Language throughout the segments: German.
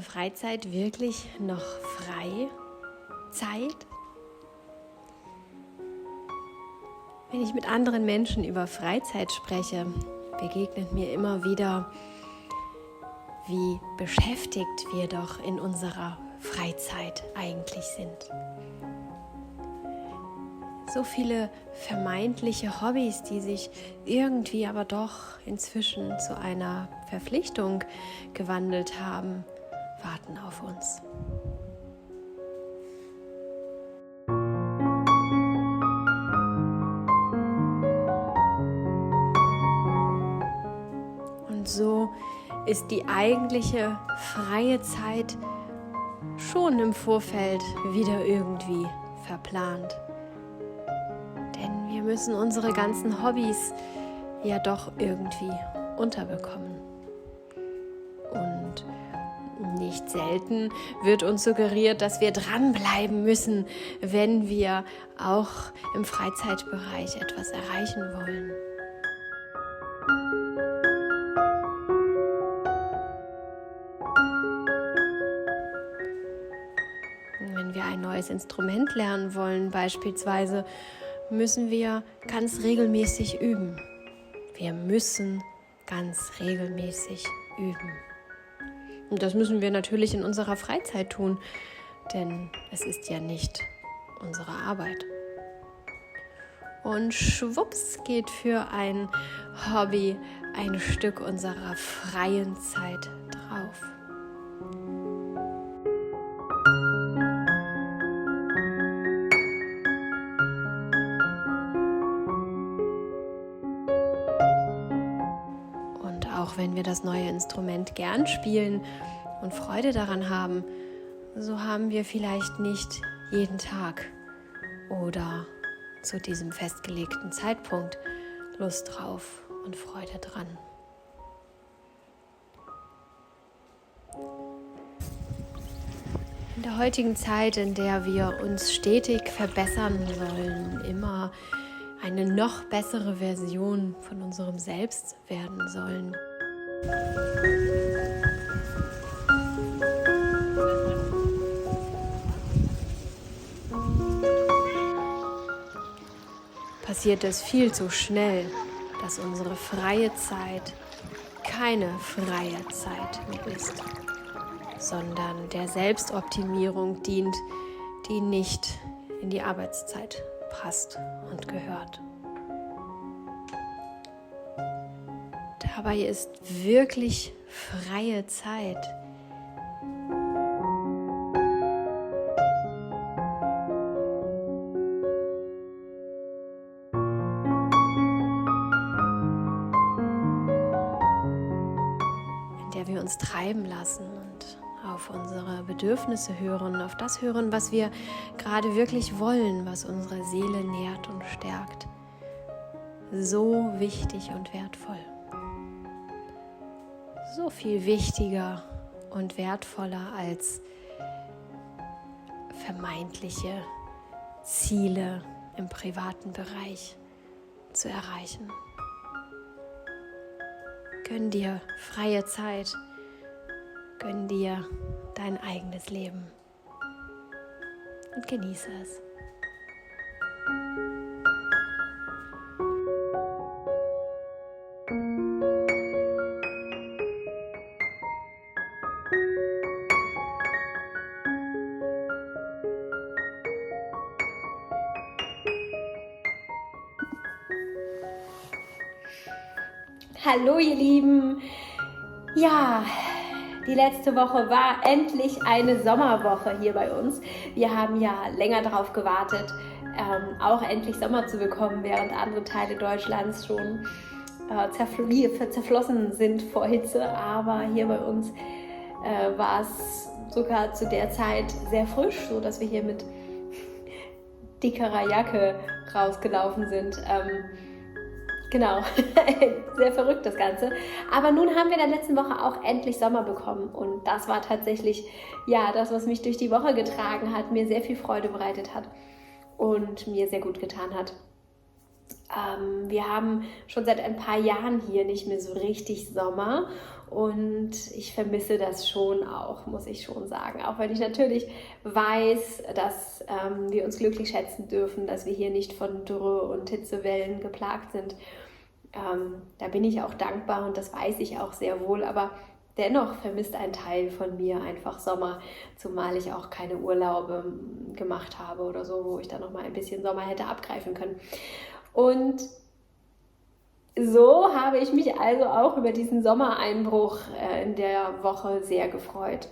unsere Freizeit wirklich noch Freizeit? Wenn ich mit anderen Menschen über Freizeit spreche, begegnet mir immer wieder, wie beschäftigt wir doch in unserer Freizeit eigentlich sind. So viele vermeintliche Hobbys, die sich irgendwie aber doch inzwischen zu einer Verpflichtung gewandelt haben, warten auf uns. Und so ist die eigentliche freie Zeit schon im Vorfeld wieder irgendwie verplant. Denn wir müssen unsere ganzen Hobbys ja doch irgendwie unterbekommen. Und nicht selten wird uns suggeriert, dass wir dranbleiben müssen, wenn wir auch im Freizeitbereich etwas erreichen wollen. Wenn wir ein neues Instrument lernen wollen, beispielsweise, müssen wir ganz regelmäßig üben. Wir müssen ganz regelmäßig üben. Und das müssen wir natürlich in unserer Freizeit tun, denn es ist ja nicht unsere Arbeit. Und schwupps geht für ein Hobby ein Stück unserer freien Zeit drauf. Auch wenn wir das neue Instrument gern spielen und Freude daran haben, so haben wir vielleicht nicht jeden Tag oder zu diesem festgelegten Zeitpunkt Lust drauf und Freude dran. In der heutigen Zeit, in der wir uns stetig verbessern sollen, immer eine noch bessere Version von unserem Selbst werden sollen, passiert es viel zu schnell, dass unsere freie Zeit keine freie Zeit mehr ist, sondern der Selbstoptimierung dient, die nicht in die Arbeitszeit passt und gehört. Dabei ist wirklich freie Zeit in der wir uns treiben lassen und auf unsere Bedürfnisse hören, auf das hören, was wir gerade wirklich wollen, was unsere Seele nährt und stärkt. So wichtig und wertvoll. So viel wichtiger und wertvoller als vermeintliche Ziele im privaten Bereich zu erreichen. Gönn dir freie Zeit, gönn dir dein eigenes Leben und genieße es. Hallo ihr Lieben, ja, die letzte Woche war endlich eine Sommerwoche hier bei uns. Wir haben ja länger darauf gewartet, auch endlich Sommer zu bekommen, während andere Teile Deutschlands schon zerflossen sind vor Hitze. Aber hier bei uns war es sogar zu der Zeit sehr frisch, so dass wir hier mit dickerer Jacke rausgelaufen sind. Genau, sehr verrückt das Ganze. Aber nun haben wir in der letzten Woche auch endlich Sommer bekommen und das war tatsächlich ja das, was mich durch die Woche getragen hat, mir sehr viel Freude bereitet hat und mir sehr gut getan hat. Wir haben schon seit ein paar Jahren hier nicht mehr so richtig Sommer Und ich vermisse das schon auch, muss ich schon sagen. Auch wenn ich natürlich weiß, dass wir uns glücklich schätzen dürfen, dass wir hier nicht von Dürre und Hitzewellen geplagt sind. Da bin ich auch dankbar und das weiß ich auch sehr wohl. Aber dennoch vermisst ein Teil von mir einfach Sommer, zumal ich auch keine Urlaube gemacht habe oder so, wo ich dann noch mal ein bisschen Sommer hätte abgreifen können. Und so habe ich mich also auch über diesen Sommereinbruch in der Woche sehr gefreut,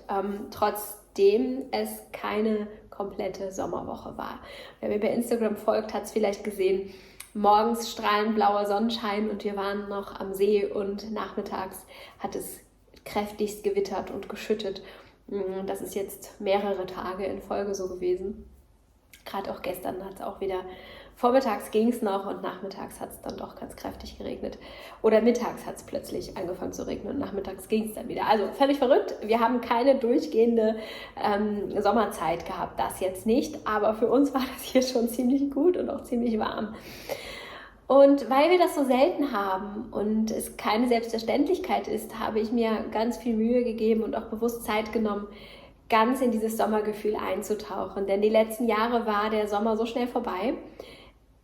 trotzdem es keine komplette Sommerwoche war. Wer mir bei Instagram folgt, hat es vielleicht gesehen, morgens strahlend blauer Sonnenschein und wir waren noch am See und nachmittags hat es kräftigst gewittert und geschüttet. Das ist jetzt mehrere Tage in Folge so gewesen. Gerade auch gestern hat es auch wieder, vormittags ging es noch und nachmittags hat es dann doch ganz kräftig geregnet. Oder mittags hat es plötzlich angefangen zu regnen und nachmittags ging es dann wieder. Also völlig verrückt. Wir haben keine durchgehende Sommerzeit gehabt, das jetzt nicht. Aber für uns war das hier schon ziemlich gut und auch ziemlich warm. Und weil wir das so selten haben und es keine Selbstverständlichkeit ist, habe ich mir ganz viel Mühe gegeben und auch bewusst Zeit genommen, ganz in dieses Sommergefühl einzutauchen. Denn die letzten Jahre war der Sommer so schnell vorbei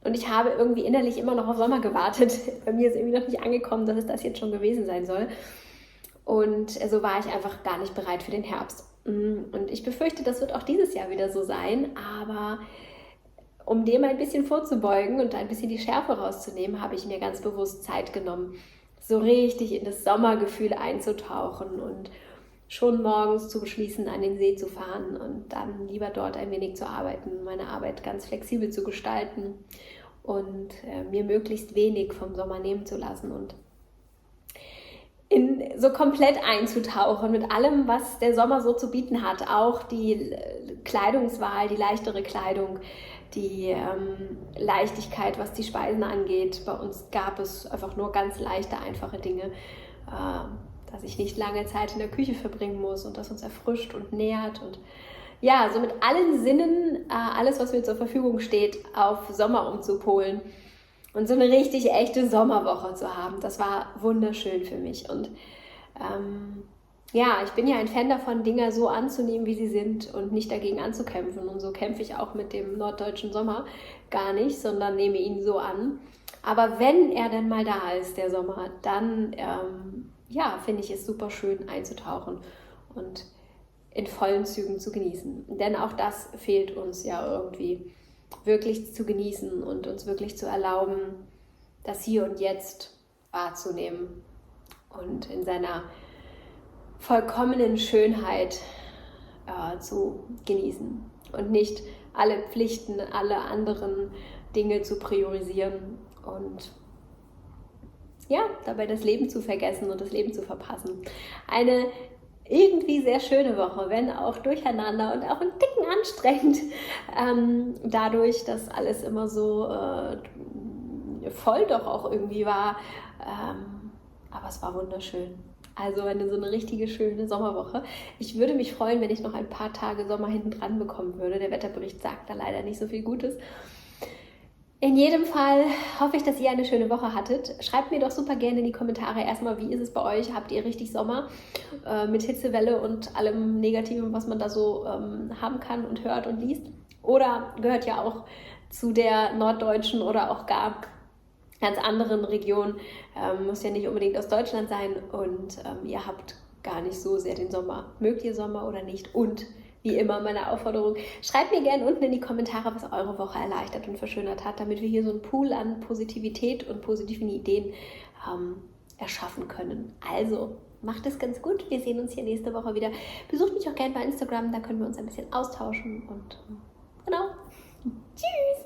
und ich habe irgendwie innerlich immer noch auf Sommer gewartet. Bei mir ist irgendwie noch nicht angekommen, dass es das jetzt schon gewesen sein soll. Und so war ich einfach gar nicht bereit für den Herbst. Und ich befürchte, das wird auch dieses Jahr wieder so sein, aber um dem ein bisschen vorzubeugen und ein bisschen die Schärfe rauszunehmen, habe ich mir ganz bewusst Zeit genommen, so richtig in das Sommergefühl einzutauchen und schon morgens zu beschließen, an den See zu fahren und dann lieber dort ein wenig zu arbeiten, meine Arbeit ganz flexibel zu gestalten und mir möglichst wenig vom Sommer nehmen zu lassen und in so komplett einzutauchen mit allem, was der Sommer so zu bieten hat. Auch die Kleidungswahl, die leichtere Kleidung, die Leichtigkeit, was die Speisen angeht. Bei uns gab es einfach nur ganz leichte, einfache Dinge, dass ich nicht lange Zeit in der Küche verbringen muss und das uns erfrischt und nährt und ja, so mit allen Sinnen, alles, was mir zur Verfügung steht, auf Sommer umzupolen und so eine richtig echte Sommerwoche zu haben. Das war wunderschön für mich und ja, ich bin ja ein Fan davon, Dinge so anzunehmen, wie sie sind und nicht dagegen anzukämpfen. Und so kämpfe ich auch mit dem norddeutschen Sommer gar nicht, sondern nehme ihn so an. Aber wenn er dann mal da ist, der Sommer, dann ja, finde ich es super schön einzutauchen und in vollen Zügen zu genießen. Denn auch das fehlt uns ja irgendwie, wirklich zu genießen und uns wirklich zu erlauben, das Hier und Jetzt wahrzunehmen und in seiner vollkommenen Schönheit zu genießen und nicht alle Pflichten, alle anderen Dinge zu priorisieren und ja, dabei das Leben zu vergessen und das Leben zu verpassen. Eine irgendwie sehr schöne Woche, wenn auch durcheinander und auch ein Ticken anstrengend, dadurch, dass alles immer so voll doch auch irgendwie war, aber es war wunderschön. Also so eine richtige schöne Sommerwoche. Ich würde mich freuen, wenn ich noch ein paar Tage Sommer hinten dran bekommen würde. Der Wetterbericht sagt da leider nicht so viel Gutes. In jedem Fall hoffe ich, dass ihr eine schöne Woche hattet. Schreibt mir doch super gerne in die Kommentare erstmal, wie ist es bei euch? Habt ihr richtig Sommer mit Hitzewelle und allem Negativen, was man da so haben kann und hört und liest? Oder gehört ja auch zu der norddeutschen oder auch gar ganz anderen Region, muss ja nicht unbedingt aus Deutschland sein und ihr habt gar nicht so sehr den Sommer. Mögt ihr Sommer oder nicht? Und wie immer meine Aufforderung, schreibt mir gerne unten in die Kommentare, was eure Woche erleichtert und verschönert hat, damit wir hier so einen Pool an Positivität und positiven Ideen erschaffen können. Also, macht es ganz gut. Wir sehen uns hier nächste Woche wieder. Besucht mich auch gerne bei Instagram, da können wir uns ein bisschen austauschen und genau. Tschüss!